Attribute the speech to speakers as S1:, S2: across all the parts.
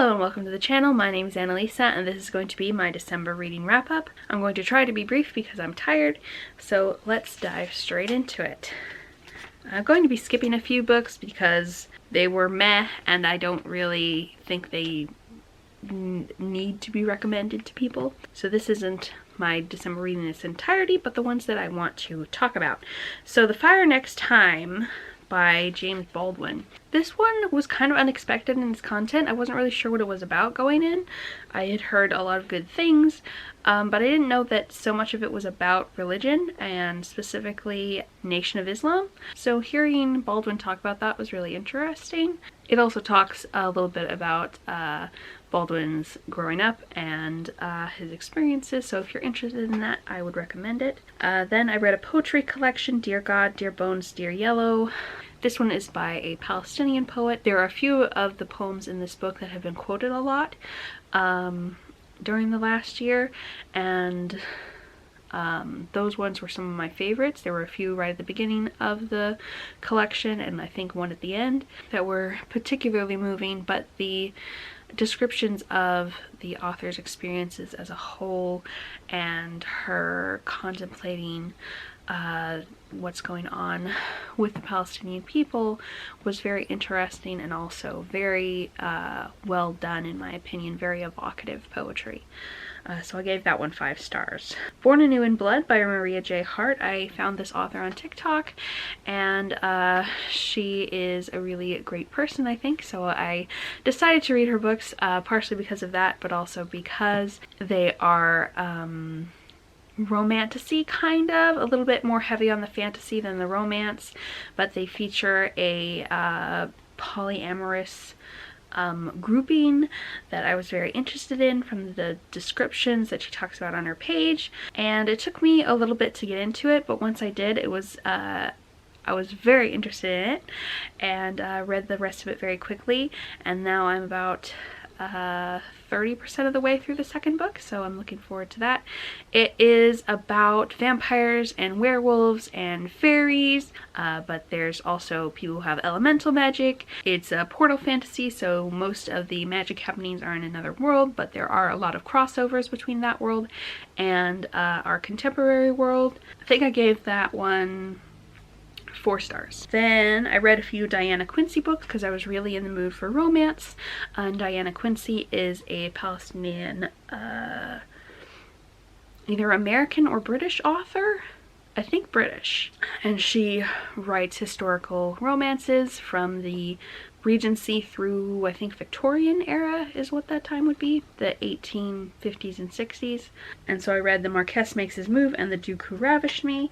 S1: Hello and welcome to the channel. My name is Annalisa and this is going to be my December reading wrap-up. I'm going to try to be brief because I'm tired, so let's dive straight into it. I'm going to be skipping a few books because they were meh and I don't really think they need to be recommended to people. So this isn't my December reading in its entirety, but the ones that I want to talk about. So The Fire Next Time by James Baldwin. This one was kind of unexpected in its content. I wasn't really sure what it was about going in. I had heard a lot of good things, but I didn't know that so much of it was about religion and specifically Nation of Islam. So hearing Baldwin talk about that was really interesting. It also talks a little bit about Baldwin's growing up and his experiences, so if you're interested in that, I would recommend it. Then I read a poetry collection, Dear God, Dear Bones, Dear Yellow. This one is by a Palestinian poet. There are a few of the poems in this book that have been quoted a lot during the last year, and those ones were some of my favorites. There were a few right at the beginning of the collection and I think one at the end that were particularly moving, but the descriptions of the author's experiences as a whole and her contemplating what's going on with the Palestinian people was very interesting and also very well done, in my opinion, very evocative poetry. So I gave that one 5 stars. Born Anew in Blood by Maria J. Hart. I found this author on TikTok and she is a really great person, I think, so I decided to read her books partially because of that, but also because they are romantasy, kind of, a little bit more heavy on the fantasy than the romance, but they feature a polyamorous grouping that I was very interested in from the descriptions that she talks about on her page, and it took me a little bit to get into it, but once I did, it was I was very interested in it and read the rest of it very quickly, and now I'm about 30% of the way through the second book, so I'm looking forward to that. It is about vampires and werewolves and fairies, but there's also people who have elemental magic. It's a portal fantasy, so most of the magic happenings are in another world, but there are a lot of crossovers between that world and our contemporary world. I think I gave that one 4 stars. Then I read a few Diana Quincy books because I was really in the mood for romance. Diana Quincy is a Palestinian, either American or British author. I think British. And she writes historical romances from the Regency through, I think, Victorian era is what that time would be, the 1850s and 60s. And so I read The Marquess Makes His Move and The Duke Who Ravished Me,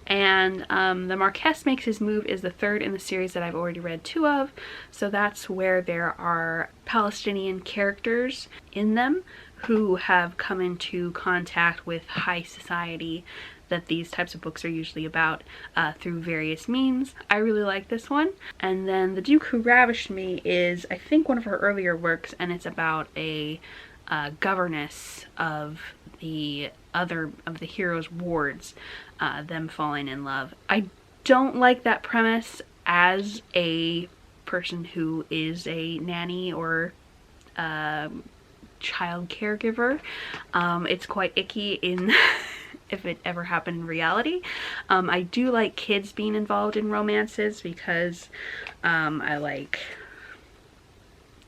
S1: and The Marquess Makes His Move is the third in the series that I've already read 2 of, so that's where there are Palestinian characters in them who have come into contact with high society that these types of books are usually about through various means. I really like this one. And then The Duke Who Ravished Me is, I think, one of her earlier works, and it's about a governess of the other of the hero's wards, them falling in love. I don't like that premise as a person who is a nanny or child caregiver. It's quite icky in if it ever happened in reality. I do like kids being involved in romances because I like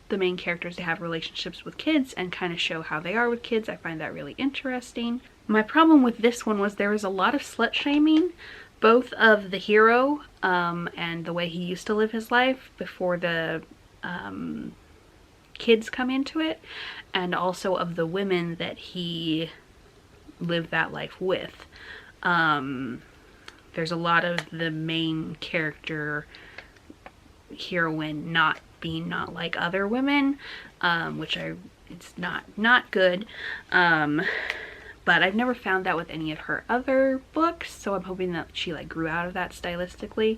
S1: the main characters to have relationships with kids and kind of show how they are with kids. I find that really interesting. My problem with this one was there was a lot of slut shaming, both of the hero and the way he used to live his life before the kids come into it, and also of the women that he lived that life with. There's a lot of the main character heroine not being not like other women, which it's not good. But I've never found that with any of her other books, so I'm hoping that she like grew out of that stylistically.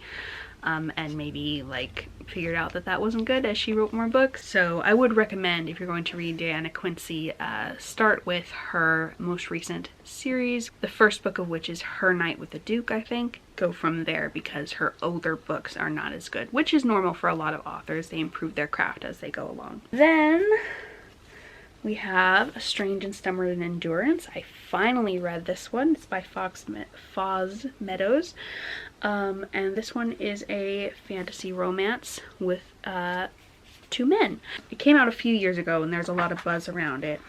S1: And maybe like figured out that that wasn't good as she wrote more books. So I would recommend, if you're going to read Diana Quincy, start with her most recent series, the first book of which is Her Night with the Duke, I think. Go from there because her older books are not as good, which is normal for a lot of authors. They improve their craft as they go along. Then we have A Strange and Stubborn Endurance. I finally read this one. It's by Foz Meadows. And this one is a fantasy romance with two men. It came out a few years ago and there's a lot of buzz around it.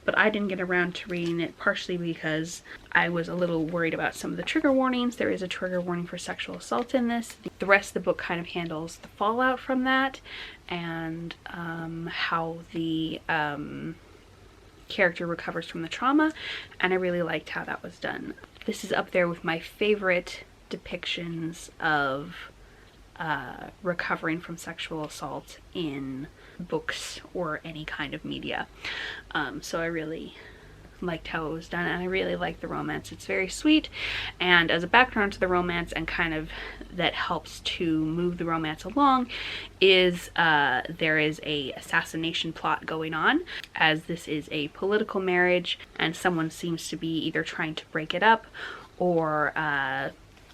S1: But I didn't get around to reading it, partially because I was a little worried about some of the trigger warnings. There is a trigger warning for sexual assault in this. The rest of the book kind of handles the fallout from that and how the character recovers from the trauma, and I really liked how that was done. This is up there with my favorite depictions of recovering from sexual assault in books or any kind of media. So I really liked how it was done, and I really like the romance. It's very sweet, and as a background to the romance and kind of that helps to move the romance along is there is a assassination plot going on, as this is a political marriage and someone seems to be either trying to break it up or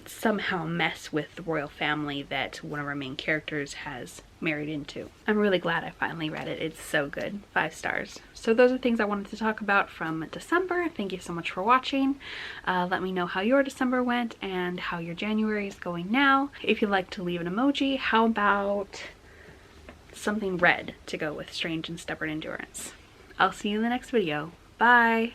S1: somehow mess with the royal family that one of our main characters has married into. I'm really glad I finally read it. It's so good. 5 stars. So those are things I wanted to talk about from December. Thank you so much for watching. Let me know how your December went and how your January is going now. If you'd like to leave an emoji, how about something red to go with Strange and Stubborn Endurance? I'll see you in the next video. Bye!